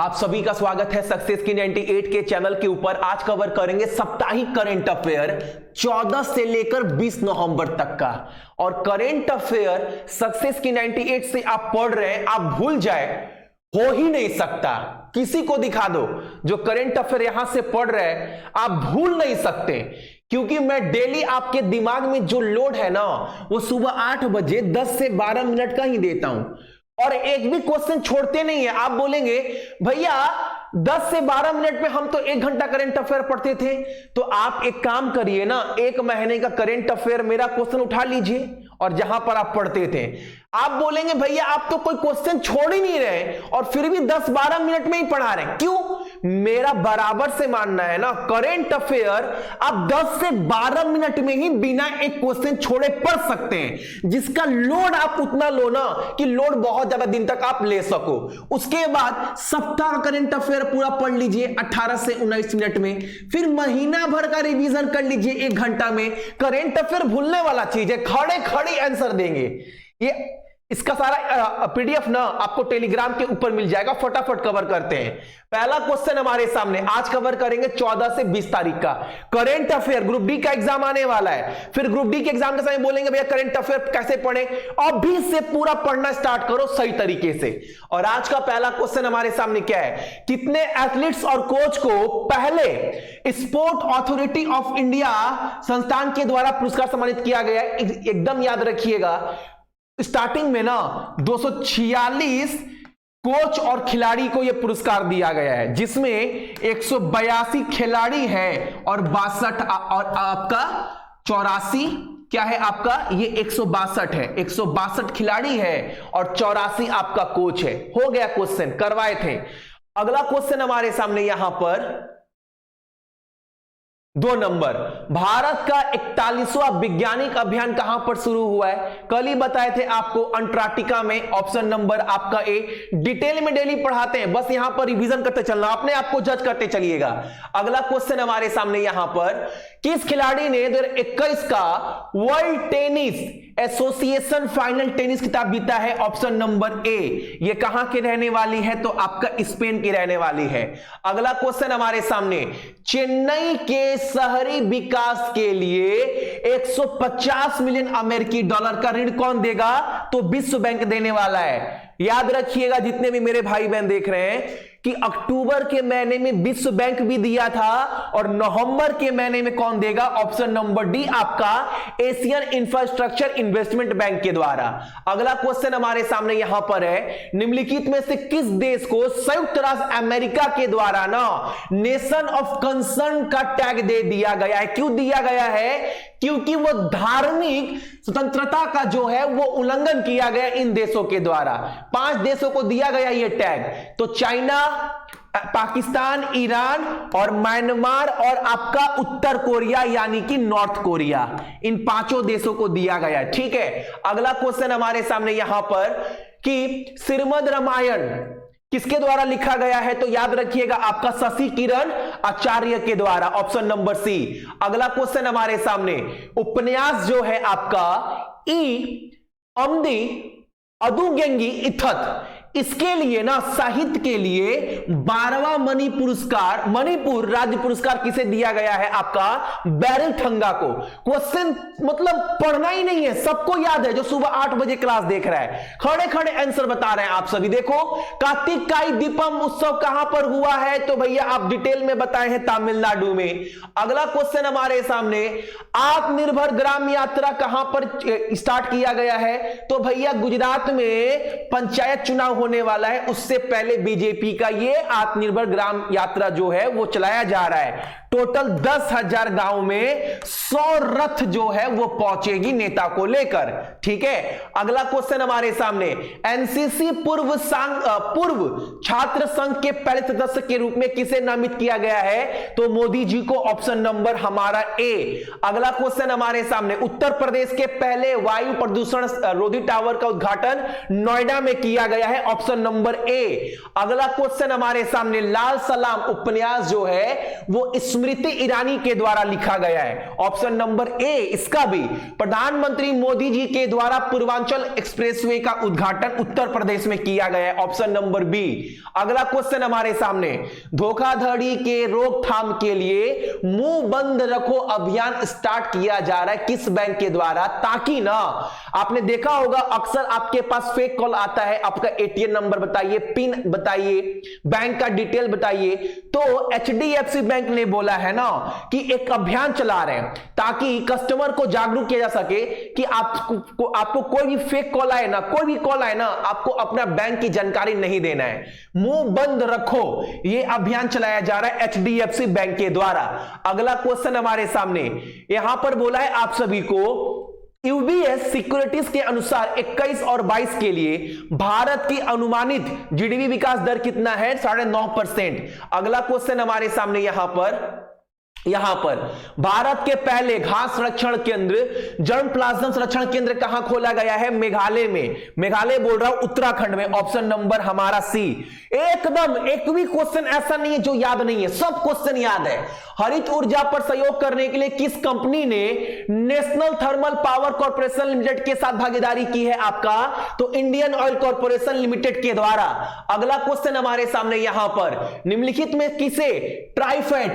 आप सभी का स्वागत है सक्सेस की 98 के चैनल के ऊपर। आज कवर करेंगे साप्ताहिक करंट अफेयर 14 से लेकर 20 नवंबर तक का। और करंट अफेयर सक्सेस की 98 से आप पढ़ रहे हैं, आप भूल जाए हो ही नहीं सकता। किसी को दिखा दो जो करंट अफेयर यहां से पढ़ रहे हैं, आप भूल नहीं सकते, क्योंकि मैं डेली आपके दिमाग में जो लोड है ना, वो सुबह 8 बजे 10 से 12 मिनट का ही देता हूं और एक भी क्वेश्चन छोड़ते नहीं है। आप बोलेंगे भैया 10 से 12 मिनट में हम तो 1 घंटा करंट अफेयर पढ़ते थे। तो आप एक काम करिए ना, 1 महीने का करंट अफेयर मेरा क्वेश्चन उठा लीजिए और जहां पर आप पढ़ते थे। आप बोलेंगे भैया आप तो कोई क्वेश्चन छोड़ ही नहीं रहे और फिर भी 10-12 मिनट में ही पढ़ा रहे हैं, क्यों? मेरा बराबर से मानना है ना, करंट अफेयर आप 10 से 12 मिनट में ही बिना एक क्वेश्चन छोड़े पढ़ सकते हैं, जिसका लोड आप उतना लो ना कि लोड बहुत ज्यादा दिन तक आप ले सको। उसके बाद सप्ताह करंट अफेयर पूरा पढ़ लीजिए 18 से 19 मिनट में, फिर महीना भर का रिवीजन कर लीजिए 1 घंटा में। करंट अफेयर भूलने वाला चीज है, खड़े खड़े आंसर देंगे। ये इसका सारा पीडीएफ ना आपको टेलीग्राम के ऊपर मिल जाएगा। फटाफट कवर करते हैं। पहला क्वेश्चन हमारे सामने आज कवर करेंगे 14 से 20 तारीख का करंट अफेयर। ग्रुप डी का एग्जाम आने वाला है, फिर ग्रुप डी के एग्जाम के समय बोलेंगे भैया करंट अफेयर कैसे पढ़े। अभी से पूरा पढ़ना स्टार्ट करो सही तरीके से। और आज का पहला क्वेश्चन हमारे सामने क्या है, कितने एथलीट्स और कोच को पहले स्पोर्ट अथॉरिटी ऑफ इंडिया संस्थान के द्वारा पुरस्कार सम्मानित किया गया है? एकदम याद रखिएगा, स्टार्टिंग में ना 246 कोच और खिलाड़ी को यह पुरस्कार दिया गया है, जिसमें 182 खिलाड़ी है और 62 और आपका 84 क्या है आपका, ये 162 है। 162 खिलाड़ी है और 84 आपका कोच है। हो गया क्वेश्चन, करवाए थे। अगला क्वेश्चन हमारे सामने यहां पर 2 नंबर, भारत का 41वां वैज्ञानिक अभियान कहां पर शुरू हुआ है? कल ही बताए थे आपको, अंटार्कटिका में। ऑप्शन नंबर आपका ए। डिटेल में डेली पढ़ाते हैं, बस यहां पर रिवीजन करते चलना, अपने आप को जज करते चलिएगा। अगला क्वेश्चन हमारे सामने यहां पर, किस खिलाड़ी ने 2021 का world tennis association final tennis खिताब जीता है? Option number A. ये कहां की रहने वाली है? तो आपका स्पेन की रहने वाली है। अगला क्वेश्चन हमारे सामने, चेन्नई के शहरी विकास के लिए 150 मिलियन अमेरिकी डॉलर का ऋण कौन देगा? तो विश्व बैंक देने वाला है। याद रखिएगा जितने भी मेरे भाई बहन देख रहे हैं कि अक्टूबर के महीने में विश्व बैंक भी दिया था और नवंबर के महीने में कौन देगा? ऑप्शन नंबर डी आपका एशियन इंफ्रास्ट्रक्चर इन्वेस्टमेंट बैंक के द्वारा। अगला क्वेश्चन हमारे सामने यहां पर है, निम्नलिखित में से किस देश को संयुक्त राष्ट्र अमेरिका के द्वारा ना नेशन ऑफ कंसर्न का टैग दे दिया गया है? क्यों दिया गया है? क्योंकि वो धार्मिक स्वतंत्रता का जो है वो उल्लंघन किया गया इन देशों के द्वारा। 5 देशों को दिया गया ये टैग, तो चाइना, पाकिस्तान, ईरान और म्यांमार और आपका उत्तर कोरिया यानी कि नॉर्थ कोरिया, इन 5 देशों को दिया गया है। ठीक है। अगला क्वेश्चन हमारे सामने यहां पर कि श्रीमद् रामायण किसके द्वारा लिखा गया है? तो याद रखिएगा आपका शशि किरण आचार्य के द्वारा। Option number C. अगला क्वेश्चन हमारे सामने, उपन्यास जो है आपका ई अम्दी अदुगेंगी इथत, इसके लिए ना साहित्य के लिए 12वां मणिपुर राज्य पुरस्कार किसे दिया गया है? आपका बैरल ठंगा को। क्वेश्चन मतलब पढ़ना ही नहीं है, सबको याद है जो सुबह 8 बजे क्लास देख रहा है। खड़े खड़े आंसर बता रहे हैं आप सभी। देखो, कार्तिकाई दीपम उत्सव कहां पर हुआ है? तो भैया आप डिटेल में बताए हैं तमिलनाडु में। अगला क्वेश्चन हमारे सामने, आत्मनिर्भर ग्राम यात्रा कहां पर स्टार्ट किया गया है? तो भैया गुजरात में पंचायत चुनाव होने वाला है, उससे पहले बीजेपी का ये आत्मनिर्भर ग्राम यात्रा जो है वो चलाया जा रहा है। टोटल 10,000 गांव में 100 रथ जो है वो पहुंचेगी नेता को लेकर। ठीक है। अगला क्वेश्चन हमारे सामने, एनसीसी पूर्व छात्र संघ के पहले सदस्य के रूप में किसे नामित किया गया है? तो मोदी जी को। ऑप्शन नंबर हमारा ए। अगला क्वेश्चन हमारे सामने, उत्तर प्रदेश के पहले वायु प्रदूषण रोधी टावर का उद्घाटन नोएडा में किया गया है। Option number A. अगला क्वेश्चन हमारे सामने, लाल सलाम उपन्यास जो है वो स्मृति ईरानी के द्वारा लिखा गया है। ऑप्शन नंबर ए इसका भी प्रधानमंत्री मोदी जी के द्वारा पूर्वांचल एक्सप्रेसवे का उद्घाटन उत्तर प्रदेश में किया गया है। Option number B. अगला क्वेश्चन हमारे सामने, धोखाधड़ी के रोकथाम के लिए मुंह बंद रखो अभियान स्टार्ट किया जा रहा है किस बैंक के द्वारा, ताकि ना आपने देखा होगा अक्सर आपके पास फेक कॉल आता है, आपका एटीएम नंबर बताइए, पिन बताइए, बैंक का डिटेल बताइए। तो एचडीएफसी बैंक ने बोला है ना कि एक अभियान चला रहे हैं ताकि कस्टमर को जागरूक किया जा सके कि आपको कोई भी फेक कॉल आए ना, कोई भी कॉल आए ना, आपको अपना बैंक की जानकारी नहीं देना है, मुंह बंद रखो। यह अभियान चलाया जा रहा है एचडीएफसी बैंक के द्वारा। अगला क्वेश्चन हमारे सामने यहां पर बोला है आप सभी को, यूबीएस सिक्योरिटीज के अनुसार 21 और 22 के लिए भारत की अनुमानित जीडीपी विकास दर कितना है? 9.5%। अगला क्वेश्चन हमारे सामने यहां पर भारत के पहले घास संरक्षण केंद्र, जर्म प्लाज्म संरक्षण केंद्र कहां खोला गया है? मेघालय में। मेघालय बोल रहा हूं, उत्तराखंड में। ऑप्शन नंबर हमारा सी। एकदम एक भी क्वेश्चन ऐसा नहीं है जो याद नहीं है, सब क्वेश्चन याद है। हरित ऊर्जा पर सहयोग करने के लिए किस कंपनी ने national thermal power corporation limited के साथ भागीदारी की है? आपका तो इंडियन ऑयल कॉर्पोरेशन लिमिटेड के द्वारा। अगला क्वेश्चन हमारे सामने यहां पर, निम्नलिखित में किसे ट्राइफेड,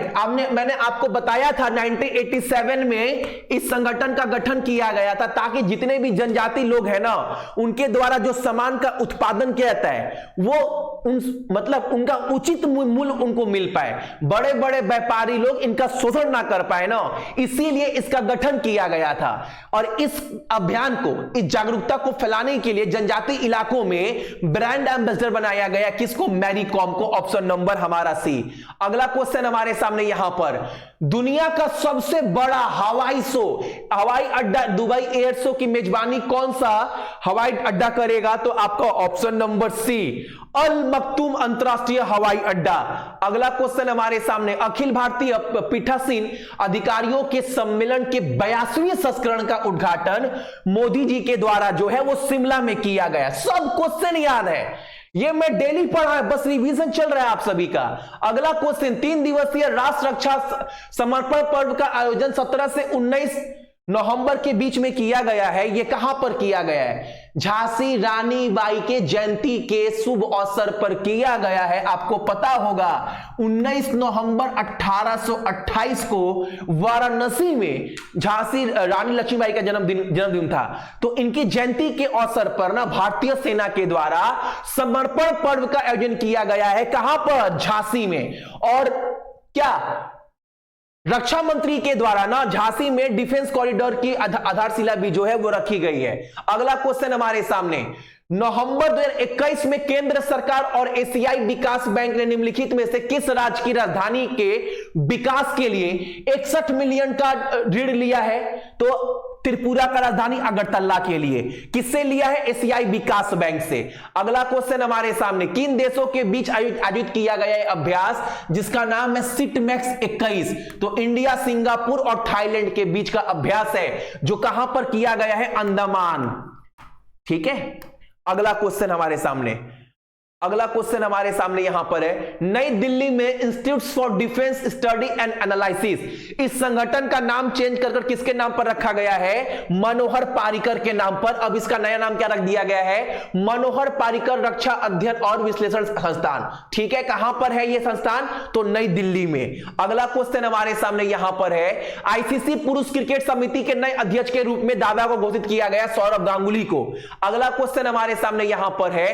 मैंने आपको बताया था 1987 में इस संगठन का गठन किया गया था ताकि जितने भी जनजाति लोग हैं ना, उनके द्वारा जो सामान का उत्पादन किया जाता है वो मतलब उनका उचित मूल्य उनको मिल पाए, बड़े बड़े व्यापारी लोग इनका शोषण ना कर पाए ना, इसीलिए इसका गठन किया गया था। और इस अभियान को, इस जागरूकता को फैलाने के लिए जनजाति इलाकों में ब्रांड एम्बेसडर बनाया गया किसको? मैरी कॉम को। ऑप्शन नंबर हमारा सी। अगला क्वेश्चन हमारे सामने यहां पर, दुनिया का सबसे बड़ा हवाई अड्डा दुबई एयर शो की मेजबानी कौन सा हवाई अड्डा करेगा? तो आपका ऑप्शन नंबर सी, अल मखतूम अंतरराष्ट्रीय हवाई अड्डा। अगला क्वेश्चन हमारे सामने, अखिल भारतीय पीठासीन अधिकारियों के सम्मेलन के 82वें संस्करण का उद्घाटन मोदी जी के द्वारा जो है वो शिमला में किया गया। सब क्वेश्चन याद है, ये मैं डेली पढ़ा है, बस रिवीजन चल रहा है आप सभी का। अगला क्वेश्चन, 3 दिवसीय राष्ट्र रक्षा समर्पण पर्व का आयोजन 17 से 19 नवंबर के बीच में किया गया है। यह कहां पर किया गया है? झांसी रानी बाई के जयंती के शुभ अवसर पर किया गया है। आपको पता होगा 19 नवंबर 1828 को वाराणसी में झांसी रानी लक्ष्मीबाई का जन्मदिन था। तो इनकी जयंती के अवसर पर ना भारतीय सेना के द्वारा समर्पण पर्व का आयोजन किया गया है। कहां पर? झांसी में। और क्या रक्षा मंत्री के द्वारा ना झांसी में डिफेंस कॉरिडोर की आधारशिला भी जो है वो रखी गई है। अगला क्वेश्चन हमारे सामने, नवंबर 2021 में केंद्र सरकार और एशियाई विकास बैंक ने निम्नलिखित में से किस राज्य की राजधानी के विकास के लिए 61 मिलियन का ऋण लिया है? तो त्रिपुरा का राजधानी अगरतला के लिए। किससे लिया है? एशियाई विकास बैंक से। अगला क्वेश्चन हमारे सामने, किन देशों के बीच आयोजित किया गया है अभ्यास जिसका नाम है सिटमैक्स 21? तो इंडिया, सिंगापुर और थाईलैंड के बीच का अभ्यास है जो कहां पर किया गया है? अंडमान। ठीक है। अगला क्वेश्चन हमारे सामने यहां पर है, नई दिल्ली में institute for defence study and analysis, इस संगठन का नाम चेंज कर किसके नाम पर रखा गया है? मनोहर पारिकर के नाम पर। अब इसका नया नाम क्या रख दिया गया है? मनोहर पारिकर रक्षा अध्ययन और विश्लेषण संस्थान। ठीक है, कहां पर है यह संस्थान? तो नई दिल्ली में। अगला क्वेश्चन हमारे सामने यहां पर है, आईसीसी पुरुष क्रिकेट समिति के नए अध्यक्ष के रूप में दावा को घोषित किया गया सौरव गांगुली को। अगला क्वेश्चन हमारे सामने यहां पर है,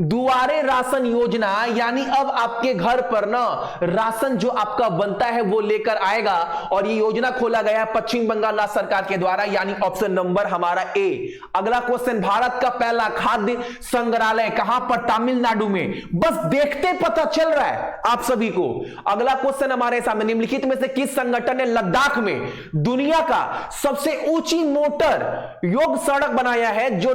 दुआरे राशन योजना, यानी अब आपके घर पर ना राशन जो आपका बनता है वो लेकर आएगा, और ये योजना खोला गया है पश्चिम बंगाल राज्य सरकार के द्वारा, यानी ऑप्शन नंबर हमारा ए। अगला क्वेश्चन, भारत का पहला खाद्य संग्रहालय कहां पर? तमिलनाडु में। बस देखते पता चल रहा है आप सभी को। अगला क्वेश्चन हमारे सामने, निम्नलिखित में से किस संगठन ने लद्दाख में दुनिया का सबसे ऊंची मोटर योग सड़क बनाया है जो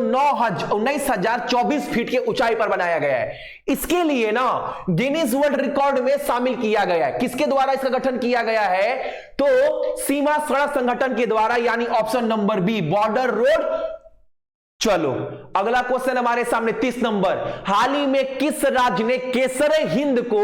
19,024 फीट के ऊंचाई पर बनाया गया है? इसके लिए ना गिनीज वर्ल्ड रिकॉर्ड में शामिल किया गया है। किसके द्वारा इसका गठन किया गया है? तो सीमा सड़क संगठन के द्वारा, यानी option number B, border road. चलो अगला क्वेश्चन हमारे सामने 30 नंबर, हाल ही में किस राज्य ने केसर हिंद को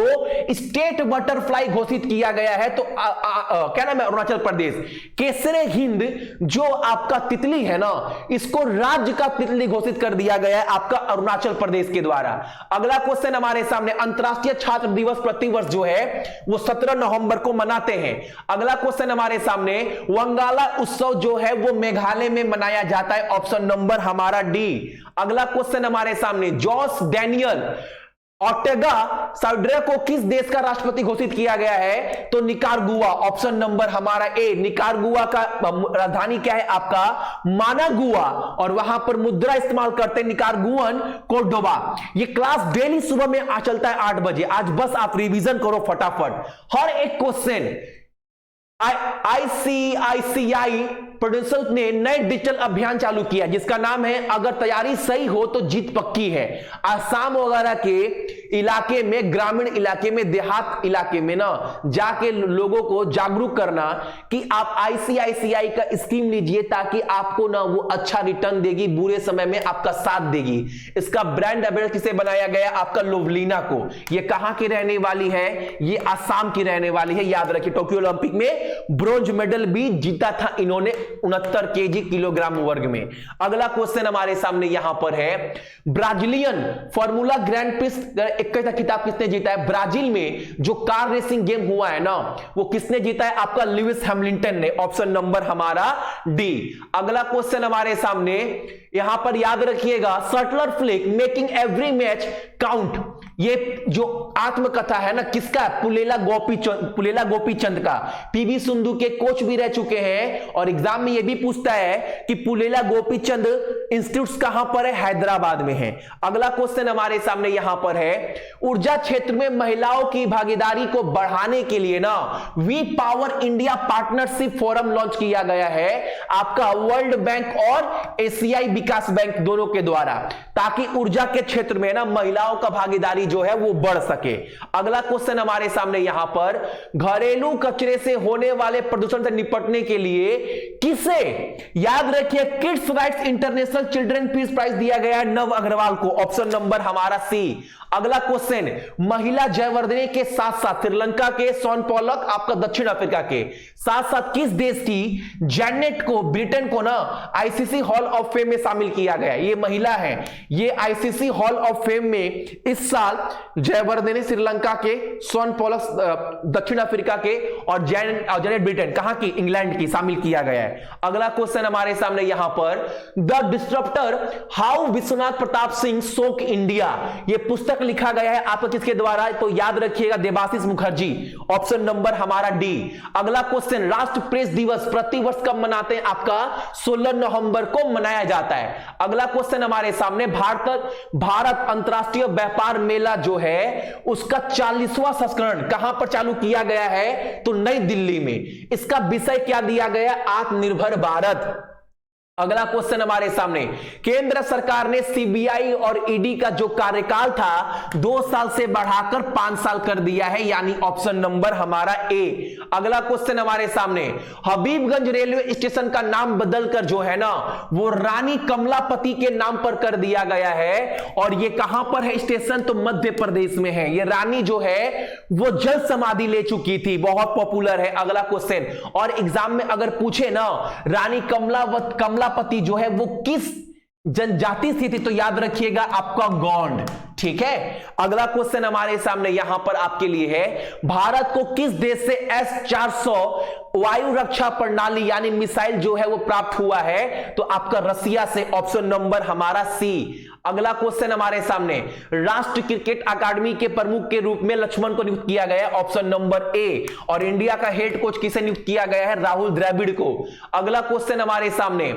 स्टेट बटरफ्लाई घोषित किया गया है? तो क्या नाम है? अरुणाचल प्रदेश। केसर हिंद जो आपका तितली है ना, इसको राज्य का तितली घोषित कर दिया गया है आपका अरुणाचल प्रदेश के द्वारा। अगला क्वेश्चन हमारे सामने, अंतरराष्ट्रीय छात्र दिवस प्रतिवर्ष जो है वो 17 नवंबर को मनाते हैं। अगला क्वेश्चन हमारे सामने, वंगाला उत्सव जो है वो मेघालय में मनाया जाता है, ऑप्शन नंबर हमारा डी। अगला क्वेश्चन हमारे सामने, जॉस डैनियल ऑर्टेगा साउड्रे को किस देश का राष्ट्रपति घोषित किया गया है? तो निकारागुआ, ऑप्शन नंबर हमारा ए। निकारागुआ का राजधानी क्या है आपका? मानागुआ, और वहां पर मुद्रा इस्तेमाल करते हैं निकारागुअन कोर्डोबा। ये क्लास डेली सुबह में आ चलता है 8 बजे। आज बस आप रिवीजन करो फटाफट हर एक क्वेश्चन। आईसीआईसीआई प्रोड्यूसर ने नए डिजिटल अभियान चालू किया जिसका नाम है अगर तैयारी सही हो तो जीत पक्की है। आसाम वगैरह के इलाके में, ग्रामीण इलाके में, देहात इलाके में ना जाके लोगों को जागरूक करना कि आप आईसीआईसीआई का स्कीम लीजिए ताकि आपको ना वो अच्छा रिटर्न देगी, बुरे समय में आपका साथ देगी। इसका ब्रांड अवेयरनेस किसे बनाया गया? आपका लोवलीना को। ये कहां की रहने वाली है? ये आसाम की रहने वाली है, याद रखिए। टोक्यो ओलंपिक में ब्रॉन्ज मेडल भी जीता था इन्होंने 69 केजी किलोग्राम वर्ग में। अगला क्वेश्चन हमारे सामने यहां पर है, ब्राजीलियन फॉर्मूला ग्रैंड प्रिक्स 21 का खिताब किसने जीता है? ब्राजील में जो कार रेसिंग गेम हुआ है ना, वो किसने जीता है? आपका लुइस हैमिल्टन ने, ऑप्शन नंबर हमारा डी। अगला क्वेश्चन हमारे सामने यहां पर याद रखिएगा, shuttler flick making every match count, ये जो आत्मकथा है ना किसका? पुलेला गोपीचंद का। पीवी सिंधु के कोच भी रह चुके हैं और एग्जाम में ये भी पूछता है कि पुलेला गोपीचंद इंस्टीट्यूट कहां पर है? हैदराबाद में है। अगला क्वेश्चन हमारे सामने यहां पर है, ऊर्जा क्षेत्र में महिलाओं की भागीदारी को बढ़ाने के लिए ना we power India partnership forum launch किया गया है आपका वर्ल्ड बैंक और एशियाई विकास बैंक दोनों के द्वारा, ताकि ऊर्जा के क्षेत्र में ना महिलाओं का भागीदारी जो है वो बढ़ सके। अगला क्वेश्चन हमारे सामने यहां पर, घरेलू कचरे से होने वाले प्रदूषण से निपटने के लिए किसे, याद रखिए, kids rights international children peace prize दिया गया है नव अग्रवाल को, ऑप्शन नंबर हमारा सी। अगला क्वेश्चन, महिला जयवर्धने के साथ साथ श्रीलंका के सोन पॉलक, आपका दक्षिण अफ्रीका के साथ साथ किस देश की जैनेट को, ब्रिटेन को ना आईसीसी हॉल ऑफ फेम में शामिल किया गया? ये महिला है, ये आईसीसी हॉल ऑफ फेम में इस साल जयवर्धने श्रीलंका के, सोन पॉलक दक्षिण अफ्रीका के और जैनेट ब्रिटेन कहां की? इंग्लैंड की, शामिल किया गया है। अगला क्वेश्चन हमारे सामने यहां पर, the disruptor how Vishwanath Pratap Singh soak India, ये पुस्तक लिखा गया है आपका किसके द्वारा? तो याद रखिएगा देबाशीष मुखर्जी, ऑप्शन नंबर हमारा डी। अगला क्वेश्चन, राष्ट्र प्रेस दिवस प्रतिवर्ष कब मनाते हैं? आपका 16 नवंबर को मनाया जाता है। अगला क्वेश्चन हमारे सामने, भारत अंतरराष्ट्रीय व्यापार मेला जो है उसका 40वां संस्करण कहां पर चालू किया गया है? तो नई दिल्ली में। इसका विषय क्या दिया गया? आत्मनिर्भर भारत। अगला क्वेश्चन हमारे सामने, केंद्र सरकार ने सीबीआई और ईडी का जो कार्यकाल था 2 साल से बढ़ाकर 5 साल कर दिया है, यानी ऑप्शन नंबर हमारा ए। अगला क्वेश्चन हमारे सामने, हबीबगंज रेलवे स्टेशन का नाम बदलकर जो है ना वो रानी कमलापति के नाम पर कर दिया गया है, और ये कहां पर है स्टेशन? तो मध्य प्रदेश में है। ये रानी जो है वो जल समाधि ले चुकी थी, बहुत पॉपुलर है। अगला क्वेश्चन, और एग्जाम में अगर पूछे ना रानी कमलापति जो है वो किस जनजाति से थी, तो याद रखिएगा आपका गौंड। ठीक है। अगला क्वेश्चन हमारे सामने यहां पर आपके लिए है, भारत को किस देश से S-400 वायु रक्षा प्रणाली यानी मिसाइल जो है वो प्राप्त हुआ है? तो आपका रसिया से, ऑप्शन नंबर हमारा सी। अगला क्वेश्चन हमारे सामने, राष्ट्रीय क्रिकेट अकादमी के प्रमुख के रूप में लक्ष्मण को नियुक्त किया गया है, ऑप्शन नंबर ए। और इंडिया का हेड कोच किसे नियुक्त किया गया है? राहुल द्रविड़ को। अगला क्वेश्चन हमारे सामने,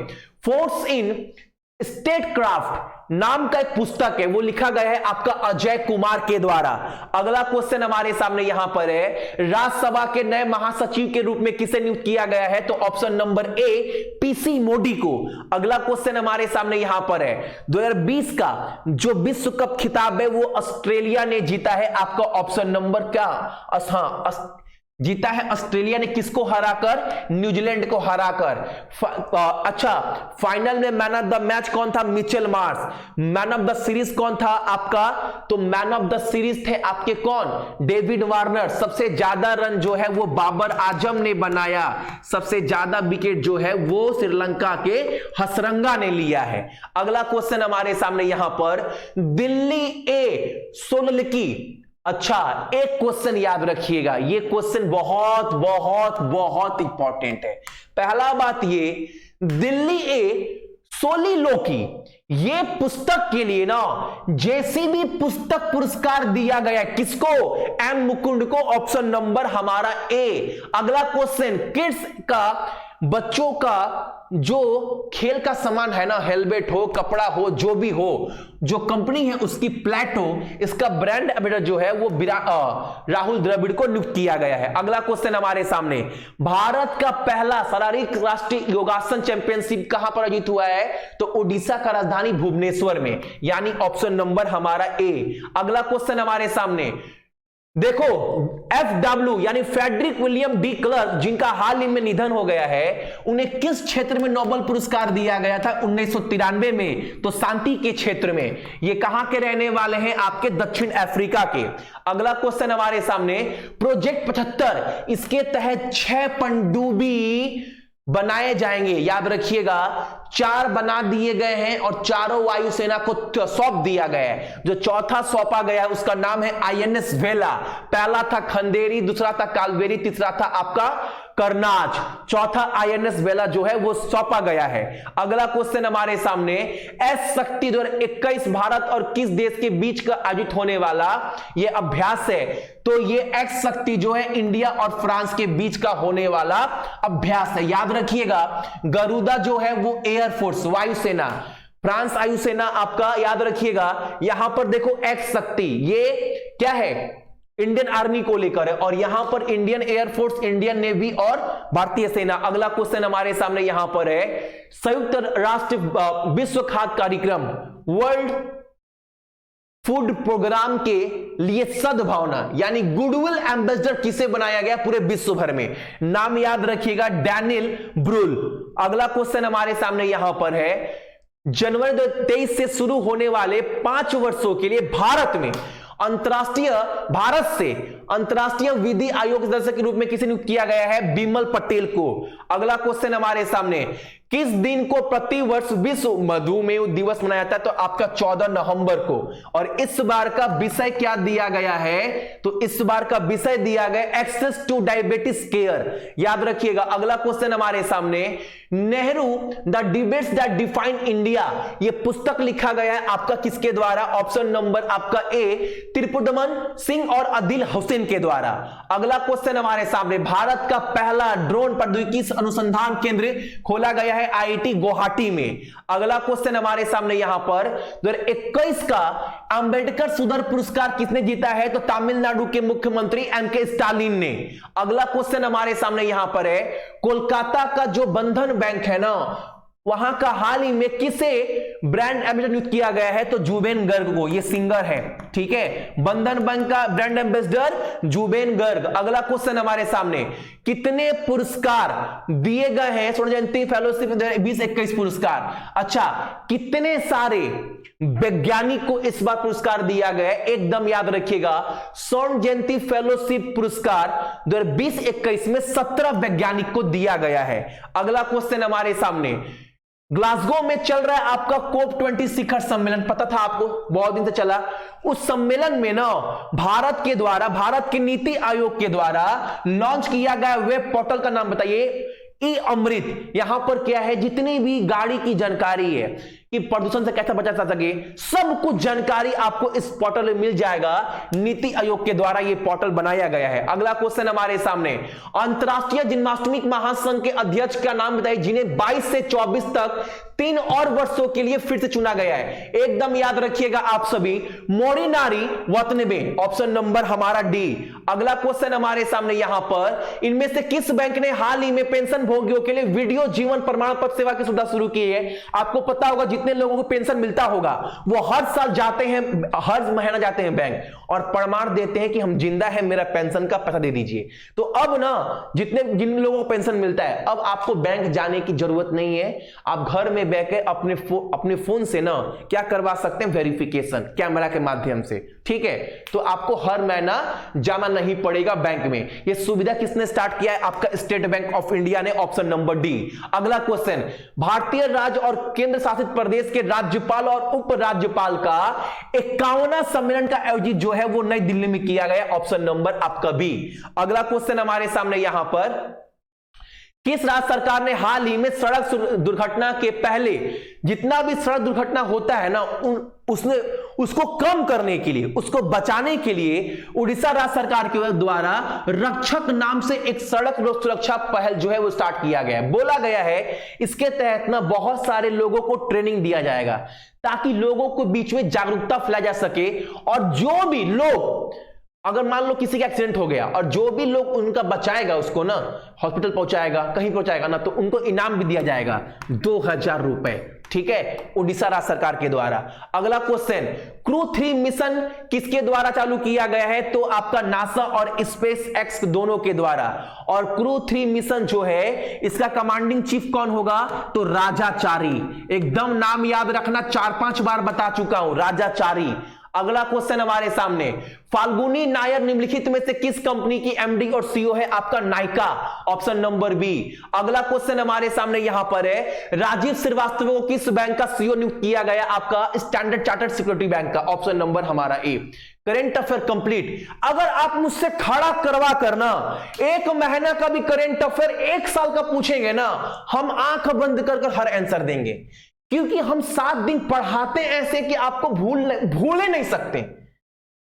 फोर्स इन स्टेटक्राफ्ट नाम का एक पुस्तक है, वो लिखा गया है आपका अजय कुमार के द्वारा। अगला क्वेश्चन हमारे सामने यहां पर है, राज्यसभा के नए महासचिव के रूप में किसे नियुक्त किया गया है? तो option number A, PC Modi को। अगला क्वेश्चन हमारे सामने यहां पर है, 2020 का जो विश्व कप खिताब है वो ऑस्ट्रेलिया ने जीता है, आपका ऑप्शन नंबर क्या? जीता है ऑस्ट्रेलिया ने किसको हराकर? न्यूजीलैंड को हराकर। अच्छा, फाइनल में मैन ऑफ द मैच कौन था? Mitchell Marsh. Man of the series कौन था आपका? तो मैन ऑफ द सीरीज थे आपके कौन? David Warner. सबसे ज्यादा रन जो है वो बाबर आजम ने बनाया। सबसे ज्यादा विकेट जो है वो श्रीलंका के हसरंगा ने लिया है। अगला क्वेश्चन हमारे सामने यहां पर, दिल्ली ए सोलंकी। अच्छा, एक क्वेश्चन याद रखिएगा, ये क्वेश्चन बहुत बहुत बहुत इंपॉर्टेंट है। पहला बात ये, दिल्ली ए सोलिलोकी, ये पुस्तक के लिए ना जेसीबी पुस्तक पुरस्कार दिया गया। किसको? एम मुकुंद को। ऑप्शन नंबर हमारा ए। अगला क्वेश्चन, किड्स का, बच्चों का जो खेल का सामान है ना, हेलमेट हो, कपड़ा हो, जो भी हो, जो कंपनी है उसकी प्लेटो, इसका ब्रांड एम्बेसडर जो है वो राहुल द्रविड़ को नियुक्त किया गया है। अगला क्वेश्चन हमारे सामने, भारत का पहला शारीरिक राष्ट्रीय योगासन चैंपियनशिप कहां पर आयोजित हुआ है? तो ओडिशा का राजधानी भुवनेश्वर में, यानी ऑप्शन नंबर हमारा ए। अगला क्वेश्चन हमारे सामने देखो, FW यानी फ्रेडरिक विलियम डी क्लर्क, जिनका हाल ही में निधन हो गया है, उन्हें किस क्षेत्र में नोबेल पुरस्कार दिया गया था? 1993 में। तो शांति के क्षेत्र में। ये कहां के रहने वाले हैं? आपके दक्षिण अफ्रीका के। अगला क्वेश्चन हमारे सामने, प्रोजेक्ट 75, इसके तहत 6 पनडुब्बी बनाए जाएंगे। याद रखिएगा, 4 बना दिए गए हैं और चारों वायुसेना को सौंप दिया गया है। जो चौथा सौंपा गया उसका नाम है INS वेला। पहला था खंदेरी, दूसरा था कालवेरी, तीसरा था आपका करनाज। चौथा INS वेला जो है वो सौंपा गया है। अगला क्वेश्चन हमारे सामने, एस शक्ति 2021 भारत और किस देश के बीच का आयोजित होने वाला ये अभ्यास है? तो ये एक्स शक्ति जो है इंडिया और फ्रांस के बीच का होने वाला अभ्यास है। याद रखिएगा, गरुदा जो है वो एयरफोर्स, वायुसेना, फ्रांस वायुसेना आपका, याद रखिएगा। यहां पर देखो एक्स शक्ति, ये क्या है? इंडियन आर्मी को लेकर है, और यहां पर इंडियन एयरफोर्स, इंडियन नेवी और भारतीय सेना। अगला क्वेश्चन हमारे सामने यहां पर है, संयुक्त राष्ट्र विश्व खाद्य कार्यक्रम, वर्ल्ड फूड प्रोग्राम के लिए सद्भावना यानी गुडविल एम्बेसडर किसे बनाया गया पूरे विश्व भर में? नाम याद रखिएगा, डैनियल ब्रूल। अगला क्वेश्चन हमारे सामने यहां पर है, जनवरी 2023 से शुरू होने वाले 5 वर्षों के लिए भारत में भारत से अंतरराष्ट्रीय विधि आयोग सदस्य के रूप में किसे नियुक्त किया गया है? बिमल पटेल को। अगला क्वेश्चन हमारे सामने, किस दिन को प्रतिवर्ष विश्व मधुमेह दिवस मनाया जाता है? तो आपका 14 नवंबर को। और इस बार का विषय क्या दिया गया है? तो इस बार का विषय दिया गया एक्सेस टू डायबिटीज केयर। याद रखिएगा। अगला क्वेश्चन हमारे सामने, Nehru the debates that define India, ये पुस्तक लिखा गया है आपका किसके द्वारा? ऑप्शन नंबर आपका ए, त्रिपुदमन सिंह और आदिल हुसैन के द्वारा। अगला क्वेश्चन हमारे सामने, भारत का पहला ड्रोन प्रौद्योगिकी अनुसंधान केंद्र खोला गया है IIT गुवाहाटी में। अगला क्वेश्चन हमारे सामने यहां पर 2021 का अंबेडकर सुधर पुरस्कार किसने जीता है? तो तमिलनाडु के मुख्यमंत्री MK स्टालिन ने। अगला क्वेश्चन हमारे सामने यहां पर है, कोलकाता का जो बंधन बैंक है ना, वहां का हाल ही में किसे ब्रांड एम्बेसडर नियुक्त किया गया है? तो जुबेन गर्ग को। ये सिंगर है, ठीक है। बंधन बैंक का ब्रांड एम्बेसडर जुबेन गर्ग। अगला क्वेश्चन हमारे सामने, कितने पुरस्कार दिए गए हैं स्वर्ण जयंती फेलोशिप 2021 पुरस्कार? अच्छा, कितने सारे वैज्ञानिक को इस बार पुरस्कार दिया गया है? एकदम याद रखिएगा, स्वर्ण जयंती फेलोशिप पुरस्कार 2020-21 में 17 वैज्ञानिक को दिया गया है। अगला क्वेश्चन हमारे सामने, ग्लासगो में चल रहा है आपका COP20 शिखर सम्मेलन, पता था आपको? बहुत दिन से चला। उस सम्मेलन में ना भारत के द्वारा, भारत के नीति आयोग के द्वारा लॉन्च किया गया वेब पोर्टल का नाम बताइए। ई-अमृत। यहां पर क्या है, जितनी भी गाड़ी की जानकारी है कि प्रदूषण से कैसे बचा जा सके, सब कुछ जानकारी आपको इस पोर्टल में मिल जाएगा। नीति आयोग के द्वारा यह पोर्टल बनाया गया है। अगला क्वेश्चन हमारे सामने, अंतरराष्ट्रीय जन्माष्टमी महासंघ के अध्यक्ष का नाम बताइए, जिन्हें 22 से 24 तक 3 और वर्षों के लिए फिर से चुना गया है। एकदम याद रखिएगा आप सभी, मोरिनारी वतनबे। ऑप्शन नंबर हमारा डी। अगला क्वेश्चन हमारे सामने यहां पर, इनमें से किस बैंक ने हाल ही में पेंशन भोगियों के लिए वीडियो जीवन प्रमाण पत्र सेवा की सुविधा शुरू की है? आपको पता होगा, जितने लोगों को पेंशन मिलता होगा वो हर साल जाते हैं, हर महीना जाते हैं बैंक, और प्रमाण देते हैं कि हम जिंदा हैं, मेरा पेंशन का पैसा दे दीजिए। तो अब ना जिन लोगों को पेंशन मिलता है, अब आपको बैंक जाने की जरूरत नहीं है। आप घर में बैठे अपने फोन से ना क्या करवा सकते हैं, वेरिफिकेशन कैमरा के माध्यम से, ठीक है। तो आपको हर महीना जाना नहीं पड़ेगा बैंक में। यह सुविधा किसने स्टार्ट किया है, आपका स्टेट बैंक ऑफ इंडिया ने, ऑप्शन नंबर डी। अगला क्वेश्चन, भारतीय राज्य और केंद्र शासित प्रदेश के राज्यपाल और उप राज्यपाल का 51वां सम्मेलन का आयोजित जो है वो नई दिल्ली में किया गया, ऑप्शन नंबर आपका बी। अगला क्वेश्चन हमारे सामने यहां पर, किस राज्य सरकार ने हाल ही में सड़क दुर्घटना के पहले जितना भी सड़क दुर्घटना होता है ना, उसको कम करने के लिए, उसको बचाने के लिए उड़ीसा राज्य सरकार के द्वारा रक्षक नाम से एक सड़क सुरक्षा पहल जो है वो स्टार्ट किया गया है। बोला गया है इसके तहत ना बहुत सारे लोगों को ट्रेनिंग दिया जाएगा ताकि लोगों को बीच में जागरूकता फैलाई जा सके, और जो भी लोग, अगर मान लो किसी का एक्सीडेंट हो गया और जो भी लोग उनका बचाएगा, उसको ना हॉस्पिटल पहुंचाएगा, कहीं पहुंचाएगा ना, तो उनको इनाम भी दिया जाएगा 2000 रुपए, ठीक है, उड़ीसा राज्य सरकार के द्वारा। अगला क्वेश्चन, क्रू 3 मिशन किसके द्वारा चालू किया गया है, तो आपका नासा और स्पेस एक्स दोनों के द्वारा। और क्रू 3 मिशन जो है इसका कमांडिंग चीफ कौन होगा, तो राजाचारी। एकदम नाम याद रखना, 4-5 बार बता चुका हूं, राजाचारी। अगला क्वेश्चन हमारे सामने, फाल्गुनी नायर निम्नलिखित में से किस कंपनी की एमडी और सीईओ है, आपका नायका, ऑप्शन नंबर बी। अगला क्वेश्चन हमारे सामने यहां पर है, राजीव श्रीवास्तव को किस बैंक का सीईओ नियुक्त किया गया, आपका स्टैंडर्ड चार्टर्ड सिक्योरिटी बैंक का, ऑप्शन नंबर हमारा ए। Current affair complete. अगर आप मुझसे खड़ा करवा करना 1 महीना का भी करेंट अफेयर 1 साल का पूछेंगे ना, हम आंख बंद कर हर आंसर देंगे, क्योंकि हम 7 दिन पढ़ाते ऐसे कि आपको भूले नहीं सकते।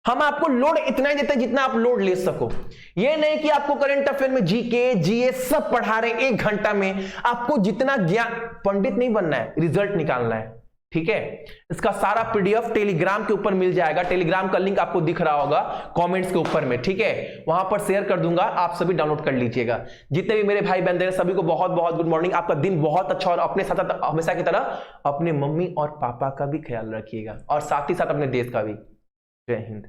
हम आपको लोड इतना ही देते हैं जितना आप लोड ले सको। ये नहीं कि आपको करंट अफेयर में जीके जीए सब पढ़ा रहे 1 घंटा में। आपको जितना ज्ञान, पंडित नहीं बनना है, रिजल्ट निकालना है, ठीक है। इसका सारा पीडीएफ टेलीग्राम के ऊपर मिल जाएगा। टेलीग्राम का लिंक आपको दिख रहा होगा कमेंट्स के ऊपर में, ठीक है, वहां पर शेयर कर दूंगा, आप सभी डाउनलोड कर लीजिएगा। जितने भी मेरे भाई बहन सभी को बहुत बहुत गुड मॉर्निंग। आपका दिन बहुत अच्छा, और अपने साथ हमेशा की तरह अपने मम्मी और पापा का भी ख्याल रखिएगा, और साथ ही साथ अपने देश का भी। जय हिंद।